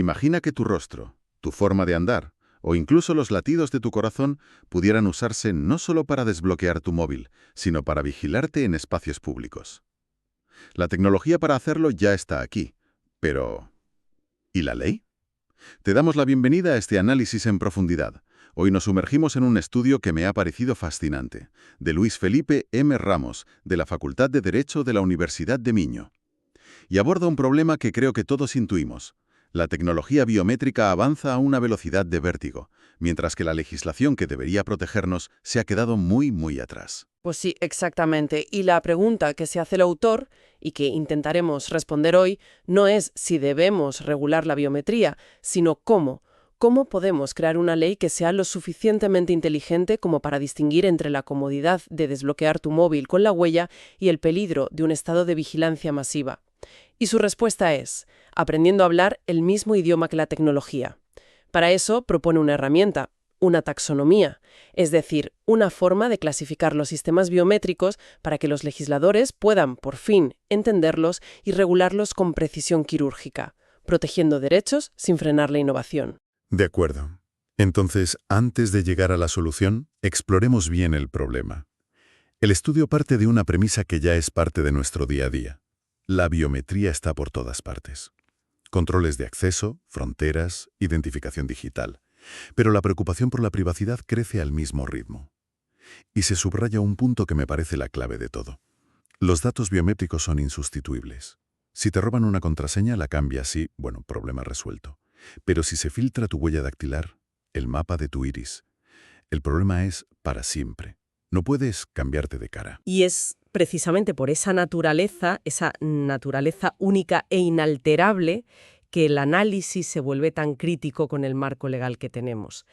Imagina que tu rostro, tu forma de andar, o incluso los latidos de tu corazón pudieran usarse no solo para desbloquear tu móvil, sino para vigilarte en espacios públicos. La tecnología para hacerlo ya está aquí, pero ¿y la ley? Te damos la bienvenida a este análisis en profundidad. Hoy nos sumergimos en un estudio que me ha parecido fascinante, de Luis Felipe M. Ramos, de la Facultad de Derecho de la Universidad de Miño. Y aborda un problema que creo que todos intuimos. La tecnología biométrica avanza a una velocidad de vértigo, mientras que la legislación que debería protegernos se ha quedado muy atrás. Pues sí, exactamente. Y la pregunta que se hace el autor, y que intentaremos responder hoy, no es si debemos regular la biometría, sino cómo. ¿Cómo podemos crear una ley que sea lo suficientemente inteligente como para distinguir entre la comodidad de desbloquear tu móvil con la huella y el peligro de un estado de vigilancia masiva? Y su respuesta es, aprendiendo a hablar el mismo idioma que la tecnología. Para eso propone una herramienta, una taxonomía, es decir, una forma de clasificar los sistemas biométricos para que los legisladores puedan, por fin, entenderlos y regularlos con precisión quirúrgica, protegiendo derechos sin frenar la innovación. De acuerdo. Entonces, antes de llegar a la solución, exploremos bien el problema. El estudio parte de una premisa que ya es parte de nuestro día a día. La biometría está por todas partes. Controles de acceso, fronteras, identificación digital. Pero la preocupación por la privacidad crece al mismo ritmo. Y se subraya un punto que me parece la clave de todo. Los datos biométricos son insustituibles. Si te roban una contraseña, la cambias y, problema resuelto. Pero si se filtra tu huella dactilar, el mapa de tu iris, el problema es para siempre. No puedes cambiarte de cara. Y es precisamente por esa naturaleza única e inalterable, que el análisis se vuelve tan crítico con el marco legal que tenemos.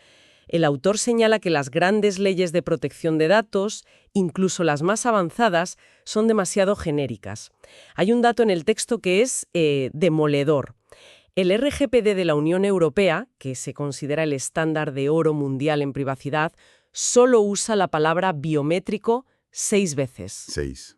El autor señala que las grandes leyes de protección de datos, incluso las más avanzadas, son demasiado genéricas. Hay un dato en el texto que es demoledor. El RGPD de la Unión Europea, que se considera el estándar de oro mundial en privacidad, solo usa la palabra biométrico 6 veces.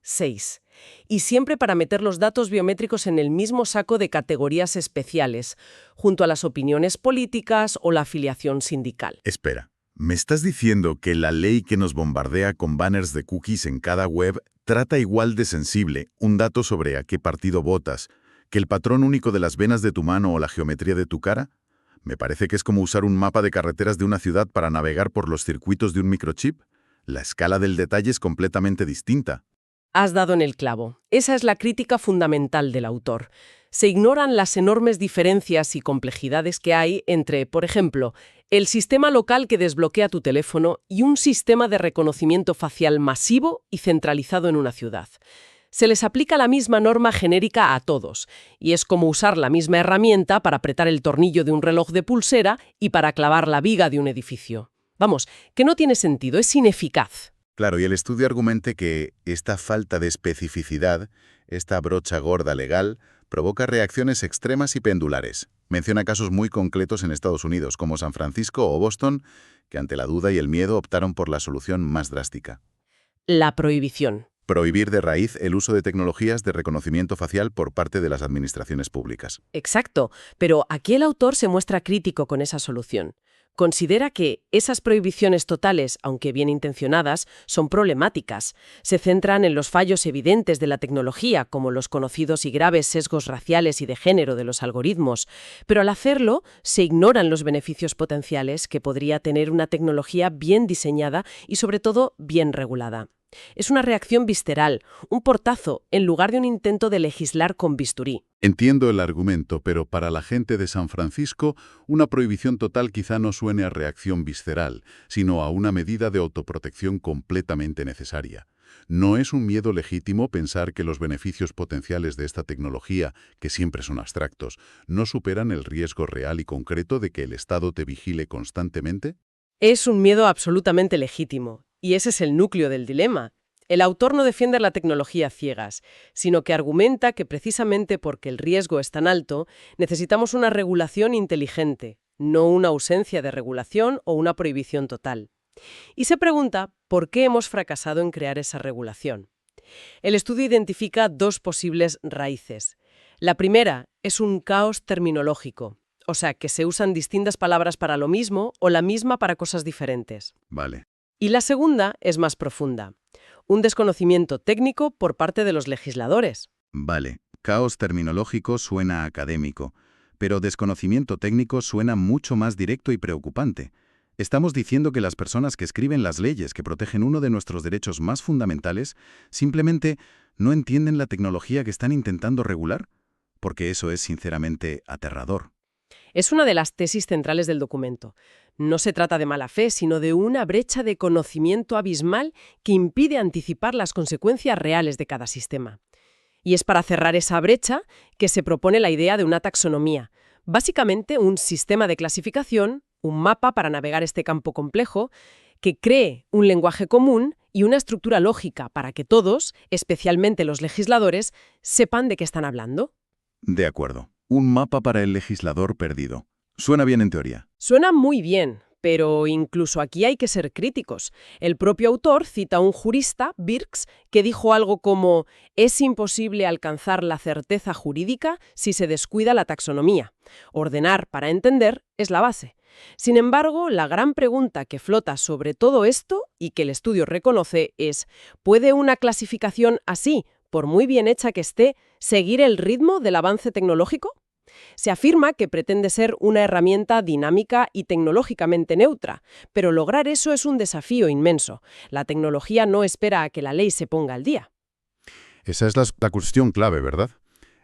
6. Y siempre para meter los datos biométricos en el mismo saco de categorías especiales, junto a las opiniones políticas o la afiliación sindical. Espera, ¿me estás diciendo que la ley que nos bombardea con banners de cookies en cada web trata igual de sensible un dato sobre a qué partido votas que el patrón único de las venas de tu mano o la geometría de tu cara? Me parece que es como usar un mapa de carreteras de una ciudad para navegar por los circuitos de un microchip. La escala del detalle es completamente distinta. Has dado en el clavo. Esa es la crítica fundamental del autor. Se ignoran las enormes diferencias y complejidades que hay entre, por ejemplo, el sistema local que desbloquea tu teléfono y un sistema de reconocimiento facial masivo y centralizado en una ciudad. Se les aplica la misma norma genérica a todos, y es como usar la misma herramienta para apretar el tornillo de un reloj de pulsera y para clavar la viga de un edificio. Vamos, que no tiene sentido, es ineficaz. Claro, y el estudio argumenta que esta falta de especificidad, esta brocha gorda legal, provoca reacciones extremas y pendulares. Menciona casos muy concretos en Estados Unidos, como San Francisco o Boston, que ante la duda y el miedo optaron por la solución más drástica. La prohibición. Prohibir de raíz el uso de tecnologías de reconocimiento facial por parte de las administraciones públicas. Exacto, pero aquí el autor se muestra crítico con esa solución. Considera que esas prohibiciones totales, aunque bien intencionadas, son problemáticas. Se centran en los fallos evidentes de la tecnología, como los conocidos y graves sesgos raciales y de género de los algoritmos. Pero al hacerlo, se ignoran los beneficios potenciales que podría tener una tecnología bien diseñada y, sobre todo, bien regulada. Es una reacción visceral, un portazo, en lugar de un intento de legislar con bisturí. Entiendo el argumento, pero para la gente de San Francisco, una prohibición total quizá no suene a reacción visceral, sino a una medida de autoprotección completamente necesaria. ¿No es un miedo legítimo pensar que los beneficios potenciales de esta tecnología, que siempre son abstractos, no superan el riesgo real y concreto de que el Estado te vigile constantemente? Es un miedo absolutamente legítimo. Y ese es el núcleo del dilema. El autor no defiende la tecnología a ciegas, sino que argumenta que precisamente porque el riesgo es tan alto, necesitamos una regulación inteligente, no una ausencia de regulación o una prohibición total. Y se pregunta por qué hemos fracasado en crear esa regulación. El estudio identifica dos posibles raíces. La primera es un caos terminológico. O sea, que se usan distintas palabras para lo mismo o la misma para cosas diferentes. Vale. Y la segunda es más profunda. Un desconocimiento técnico por parte de los legisladores. Vale. Caos terminológico suena académico, pero desconocimiento técnico suena mucho más directo y preocupante. Estamos diciendo que las personas que escriben las leyes que protegen uno de nuestros derechos más fundamentales simplemente no entienden la tecnología que están intentando regular, porque eso es sinceramente aterrador. Es una de las tesis centrales del documento. No se trata de mala fe, sino de una brecha de conocimiento abismal que impide anticipar las consecuencias reales de cada sistema. Y es para cerrar esa brecha que se propone la idea de una taxonomía, básicamente un sistema de clasificación, un mapa para navegar este campo complejo, que cree un lenguaje común y una estructura lógica para que todos, especialmente los legisladores, sepan de qué están hablando. De acuerdo. Un mapa para el legislador perdido. Suena bien en teoría. Suena muy bien, pero incluso aquí hay que ser críticos. El propio autor cita a un jurista, Birx, que dijo algo como «es imposible alcanzar la certeza jurídica si se descuida la taxonomía. Ordenar para entender es la base». Sin embargo, la gran pregunta que flota sobre todo esto y que el estudio reconoce es ¿puede una clasificación así, por muy bien hecha que esté, seguir el ritmo del avance tecnológico? Se afirma que pretende ser una herramienta dinámica y tecnológicamente neutra, pero lograr eso es un desafío inmenso. La tecnología no espera a que la ley se ponga al día. Esa es la cuestión clave, ¿verdad?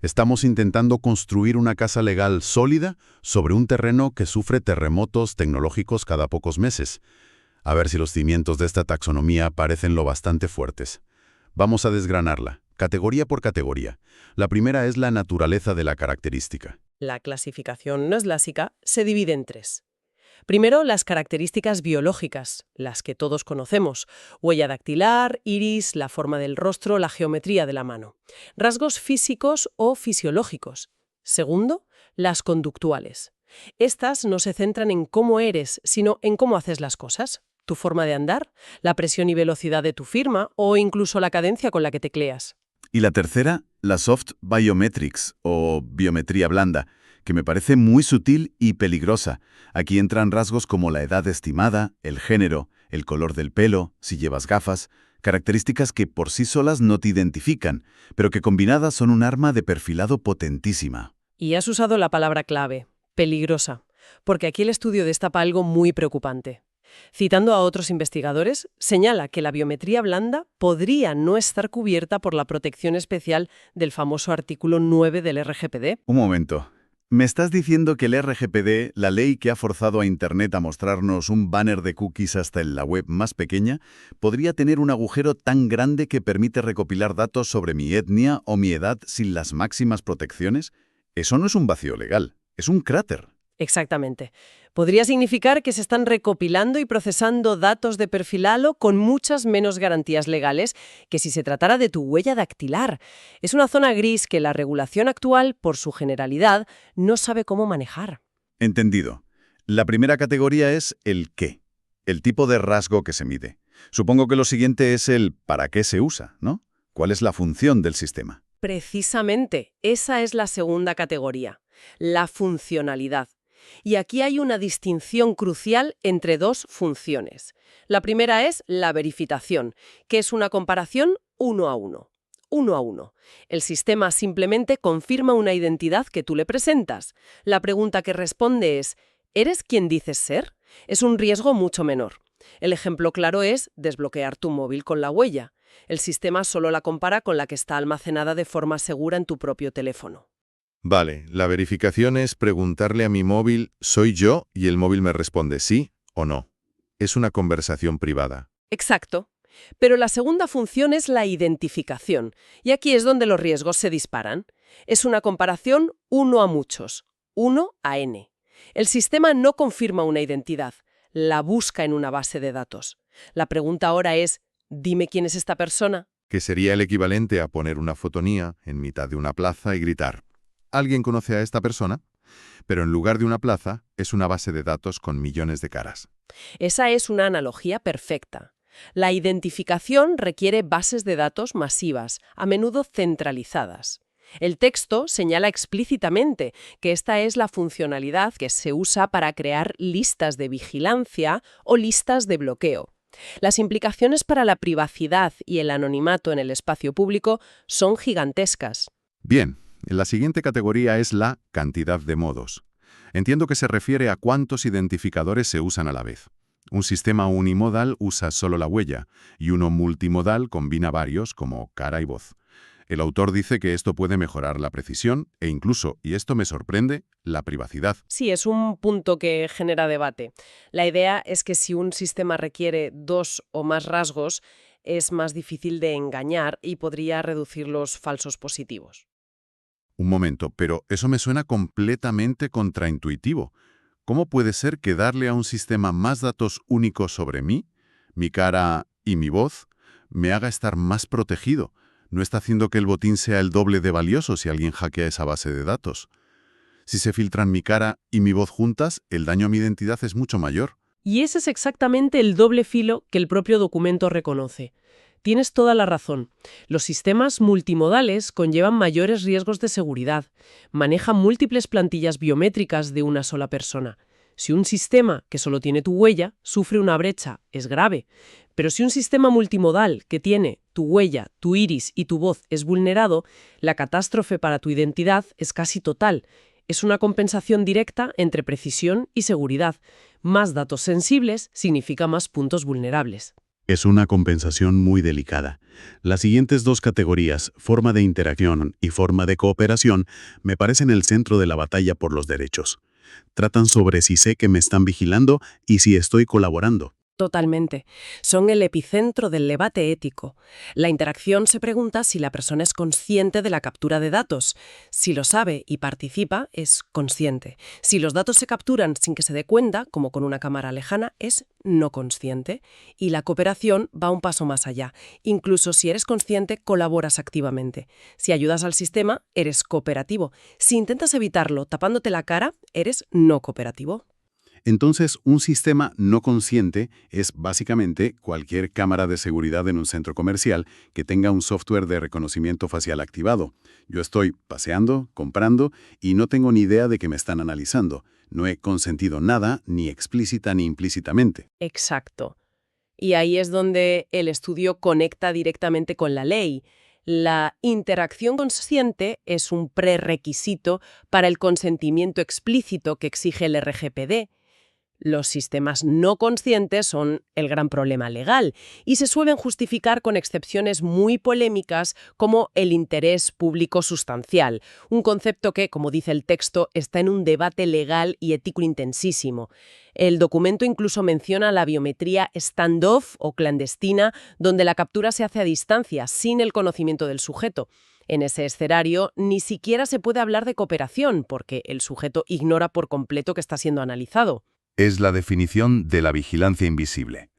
Estamos intentando construir una casa legal sólida sobre un terreno que sufre terremotos tecnológicos cada pocos meses. A ver si los cimientos de esta taxonomía parecen lo bastante fuertes. Vamos a desgranarla, categoría por categoría. La primera es la naturaleza de la característica. La clasificación neoclásica se divide en tres. Primero, las características biológicas, las que todos conocemos: huella dactilar, iris, la forma del rostro, la geometría de la mano. Rasgos físicos o fisiológicos. Segundo, las conductuales. Estas no se centran en cómo eres, sino en cómo haces las cosas. Tu forma de andar, la presión y velocidad de tu firma o incluso la cadencia con la que tecleas. Y la tercera, la soft biometrics, o biometría blanda, que me parece muy sutil y peligrosa. Aquí entran rasgos como la edad estimada, el género, el color del pelo, si llevas gafas, características que por sí solas no te identifican, pero que combinadas son un arma de perfilado potentísima. Y has usado la palabra clave, peligrosa, porque aquí el estudio destapa algo muy preocupante. Citando a otros investigadores, señala que la biometría blanda podría no estar cubierta por la protección especial del famoso artículo 9 del RGPD. Un momento. ¿Me estás diciendo que el RGPD, la ley que ha forzado a Internet a mostrarnos un banner de cookies hasta en la web más pequeña, podría tener un agujero tan grande que permite recopilar datos sobre mi etnia o mi edad sin las máximas protecciones? Eso no es un vacío legal, es un cráter. Exactamente. Podría significar que se están recopilando y procesando datos de perfil halo con muchas menos garantías legales que si se tratara de tu huella dactilar. Es una zona gris que la regulación actual, por su generalidad, no sabe cómo manejar. Entendido. La primera categoría es el qué, el tipo de rasgo que se mide. Supongo que lo siguiente es el para qué se usa, ¿no? ¿Cuál es la función del sistema? Precisamente, esa es la segunda categoría, la funcionalidad. Y aquí hay una distinción crucial entre dos funciones. La primera es la verificación, que es una comparación uno a uno. Uno a uno. El sistema simplemente confirma una identidad que tú le presentas. La pregunta que responde es ¿eres quien dices ser? Es un riesgo mucho menor. El ejemplo claro es desbloquear tu móvil con la huella. El sistema solo la compara con la que está almacenada de forma segura en tu propio teléfono. Vale, la verificación es preguntarle a mi móvil, ¿soy yo? Y el móvil me responde sí o no. Es una conversación privada. Exacto. Pero la segunda función es la identificación, y aquí es donde los riesgos se disparan. Es una comparación uno a muchos, 1 a n. El sistema no confirma una identidad, la busca en una base de datos. La pregunta ahora es, dime quién es esta persona. Que sería el equivalente a poner una fotonía en mitad de una plaza y gritar, ¿alguien conoce a esta persona? Pero en lugar de una plaza, es una base de datos con millones de caras. Esa es una analogía perfecta. La identificación requiere bases de datos masivas, a menudo centralizadas. El texto señala explícitamente que esta es la funcionalidad que se usa para crear listas de vigilancia o listas de bloqueo. Las implicaciones para la privacidad y el anonimato en el espacio público son gigantescas. Bien, la siguiente categoría es la cantidad de modos. Entiendo que se refiere a cuántos identificadores se usan a la vez. Un sistema unimodal usa solo la huella y uno multimodal combina varios como cara y voz. El autor dice que esto puede mejorar la precisión e incluso, y esto me sorprende, la privacidad. Sí, es un punto que genera debate. La idea es que si un sistema requiere 2 o más rasgos, es más difícil de engañar y podría reducir los falsos positivos. Un momento, pero eso me suena completamente contraintuitivo. ¿Cómo puede ser que darle a un sistema más datos únicos sobre mí, mi cara y mi voz, me haga estar más protegido? No está haciendo que el botín sea el doble de valioso si alguien hackea esa base de datos. Si se filtran mi cara y mi voz juntas, el daño a mi identidad es mucho mayor. Y ese es exactamente el doble filo que el propio documento reconoce. Tienes toda la razón. Los sistemas multimodales conllevan mayores riesgos de seguridad. Manejan múltiples plantillas biométricas de una sola persona. Si un sistema que solo tiene tu huella sufre una brecha, es grave. Pero si un sistema multimodal que tiene tu huella, tu iris y tu voz es vulnerado, la catástrofe para tu identidad es casi total. Es una compensación directa entre precisión y seguridad. Más datos sensibles significa más puntos vulnerables. Es una compensación muy delicada. Las siguientes dos categorías, forma de interacción y forma de cooperación, me parecen el centro de la batalla por los derechos. Tratan sobre si sé que me están vigilando y si estoy colaborando. Totalmente. Son el epicentro del debate ético. La interacción se pregunta si la persona es consciente de la captura de datos. Si lo sabe y participa, es consciente. Si los datos se capturan sin que se dé cuenta, como con una cámara lejana, es no consciente. Y la cooperación va un paso más allá. Incluso si eres consciente, colaboras activamente. Si ayudas al sistema, eres cooperativo. Si intentas evitarlo tapándote la cara, eres no cooperativo. Entonces, un sistema no consciente es básicamente cualquier cámara de seguridad en un centro comercial que tenga un software de reconocimiento facial activado. Yo estoy paseando, comprando y no tengo ni idea de que me están analizando. No he consentido nada, ni explícita ni implícitamente. Exacto. Y ahí es donde el estudio conecta directamente con la ley. La interacción consciente es un prerequisito para el consentimiento explícito que exige el RGPD. Los sistemas no conscientes son el gran problema legal y se suelen justificar con excepciones muy polémicas como el interés público sustancial, un concepto que, como dice el texto, está en un debate legal y ético intensísimo. El documento incluso menciona la biometría standoff o clandestina, donde la captura se hace a distancia, sin el conocimiento del sujeto. En ese escenario, ni siquiera se puede hablar de cooperación, porque el sujeto ignora por completo que está siendo analizado. Es la definición de la vigilancia invisible.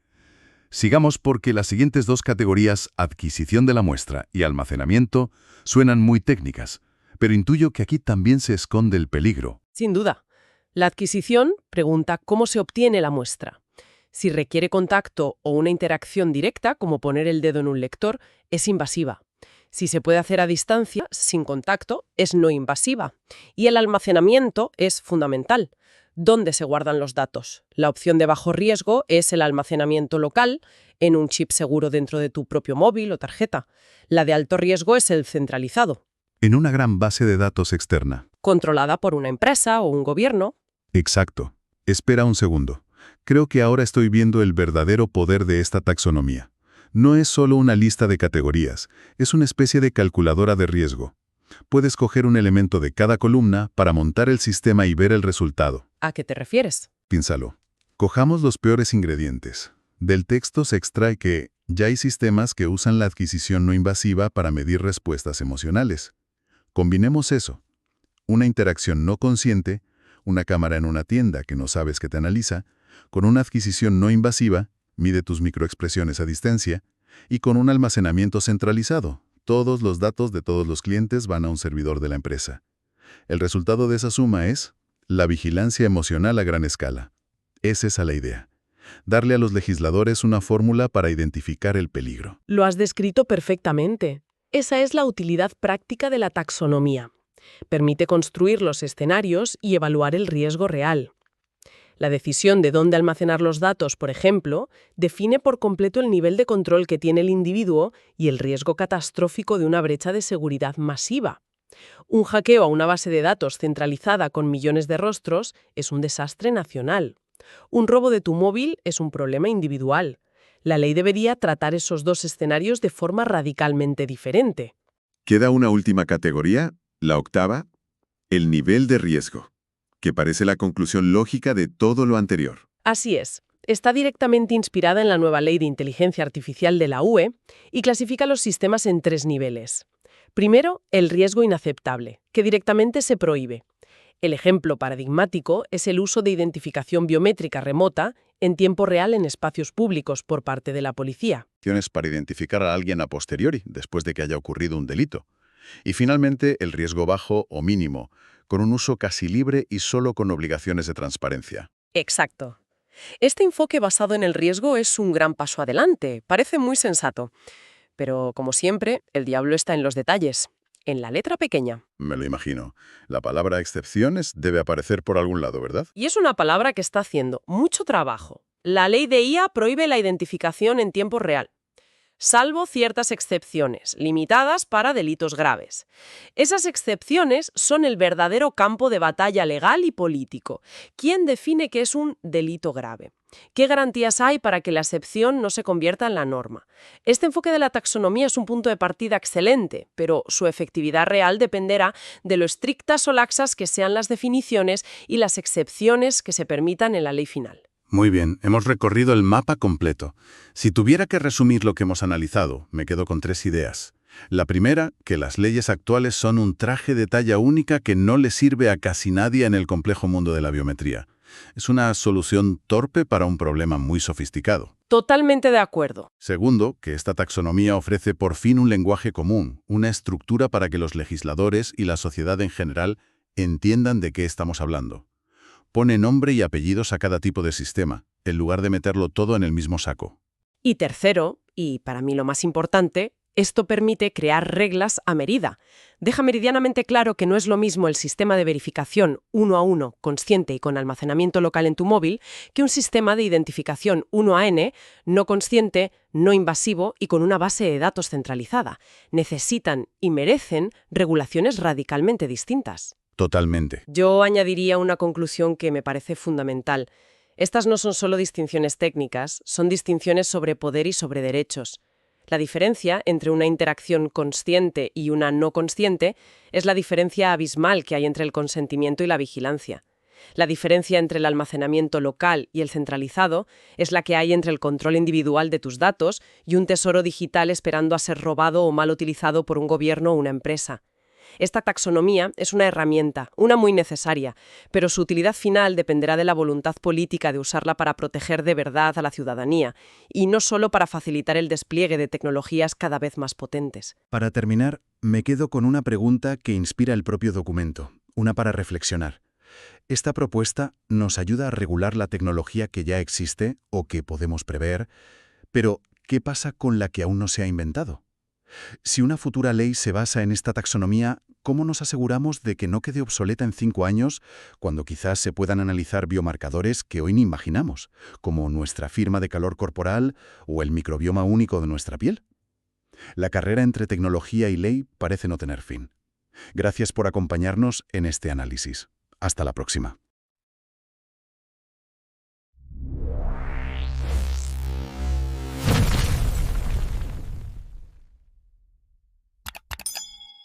Sigamos porque las siguientes dos categorías, adquisición de la muestra y almacenamiento, suenan muy técnicas, pero intuyo que aquí también se esconde el peligro. Sin duda. La adquisición pregunta cómo se obtiene la muestra. Si requiere contacto o una interacción directa, como poner el dedo en un lector, es invasiva. Si se puede hacer a distancia, sin contacto, es no invasiva. Y el almacenamiento es fundamental. ¿Dónde se guardan los datos? La opción de bajo riesgo es el almacenamiento local, en un chip seguro dentro de tu propio móvil o tarjeta. La de alto riesgo es el centralizado, En una gran base de datos externa. controlada por una empresa o un gobierno. Exacto. Espera un segundo. Creo que ahora estoy viendo el verdadero poder de esta taxonomía. No es solo una lista de categorías, es una especie de calculadora de riesgo. Puedes coger un elemento de cada columna para montar el sistema y ver el resultado. ¿A qué te refieres? Piénsalo. Cojamos los peores ingredientes. Del texto se extrae que ya hay sistemas que usan la adquisición no invasiva para medir respuestas emocionales. Combinemos eso. Una interacción no consciente, una cámara en una tienda que no sabes que te analiza, con una adquisición no invasiva, mide tus microexpresiones a distancia, y con un almacenamiento centralizado. Todos los datos de todos los clientes van a un servidor de la empresa. El resultado de esa suma es la vigilancia emocional a gran escala. Es esa la idea. Darle a los legisladores una fórmula para identificar el peligro. Lo has descrito perfectamente. Esa es la utilidad práctica de la taxonomía. Permite construir los escenarios y evaluar el riesgo real. La decisión de dónde almacenar los datos, por ejemplo, define por completo el nivel de control que tiene el individuo y el riesgo catastrófico de una brecha de seguridad masiva. Un hackeo a una base de datos centralizada con millones de rostros es un desastre nacional. Un robo de tu móvil es un problema individual. La ley debería tratar esos dos escenarios de forma radicalmente diferente. Queda una última categoría, la octava, el nivel de riesgo, que parece la conclusión lógica de todo lo anterior. Así es. Está directamente inspirada en la nueva Ley de Inteligencia Artificial de la UE y clasifica los sistemas en 3 niveles. Primero, el riesgo inaceptable, que directamente se prohíbe. El ejemplo paradigmático es el uso de identificación biométrica remota en tiempo real en espacios públicos por parte de la policía. Para identificar a alguien a posteriori, después de que haya ocurrido un delito. Y finalmente, el riesgo bajo o mínimo, con un uso casi libre y solo con obligaciones de transparencia. Exacto. Este enfoque basado en el riesgo es un gran paso adelante, parece muy sensato. Pero, como siempre, el diablo está en los detalles, en la letra pequeña. Me lo imagino. La palabra excepciones debe aparecer por algún lado, ¿verdad? Y es una palabra que está haciendo mucho trabajo. La ley de IA prohíbe la identificación en tiempo real, salvo ciertas excepciones, limitadas para delitos graves. Esas excepciones son el verdadero campo de batalla legal y político. ¿Quién define qué es un delito grave? ¿Qué garantías hay para que la excepción no se convierta en la norma? Este enfoque de la taxonomía es un punto de partida excelente, pero su efectividad real dependerá de lo estrictas o laxas que sean las definiciones y las excepciones que se permitan en la ley final. Muy bien, hemos recorrido el mapa completo. Si tuviera que resumir lo que hemos analizado, me quedo con 3 ideas. La primera, que las leyes actuales son un traje de talla única que no le sirve a casi nadie en el complejo mundo de la biometría. Es una solución torpe para un problema muy sofisticado. Totalmente de acuerdo. Segundo, que esta taxonomía ofrece por fin un lenguaje común, una estructura para que los legisladores y la sociedad en general entiendan de qué estamos hablando. Pone nombre y apellidos a cada tipo de sistema, en lugar de meterlo todo en el mismo saco. Y tercero, y para mí lo más importante, esto permite crear reglas a medida. Deja meridianamente claro que no es lo mismo el sistema de verificación 1 a 1, consciente y con almacenamiento local en tu móvil, que un sistema de identificación 1 a n, no consciente, no invasivo y con una base de datos centralizada. Necesitan y merecen regulaciones radicalmente distintas. Totalmente. Yo añadiría una conclusión que me parece fundamental. Estas no son solo distinciones técnicas, son distinciones sobre poder y sobre derechos. La diferencia entre una interacción consciente y una no consciente es la diferencia abismal que hay entre el consentimiento y la vigilancia. La diferencia entre el almacenamiento local y el centralizado es la que hay entre el control individual de tus datos y un tesoro digital esperando a ser robado o mal utilizado por un gobierno o una empresa. Esta taxonomía es una herramienta, una muy necesaria, pero su utilidad final dependerá de la voluntad política de usarla para proteger de verdad a la ciudadanía, y no solo para facilitar el despliegue de tecnologías cada vez más potentes. Para terminar, me quedo con una pregunta que inspira el propio documento, una para reflexionar. Esta propuesta nos ayuda a regular la tecnología que ya existe o que podemos prever, pero ¿qué pasa con la que aún no se ha inventado? Si una futura ley se basa en esta taxonomía, ¿cómo nos aseguramos de que no quede obsoleta en 5 años, cuando quizás se puedan analizar biomarcadores que hoy ni imaginamos, como nuestra firma de calor corporal o el microbioma único de nuestra piel? La carrera entre tecnología y ley parece no tener fin. Gracias por acompañarnos en este análisis. Hasta la próxima.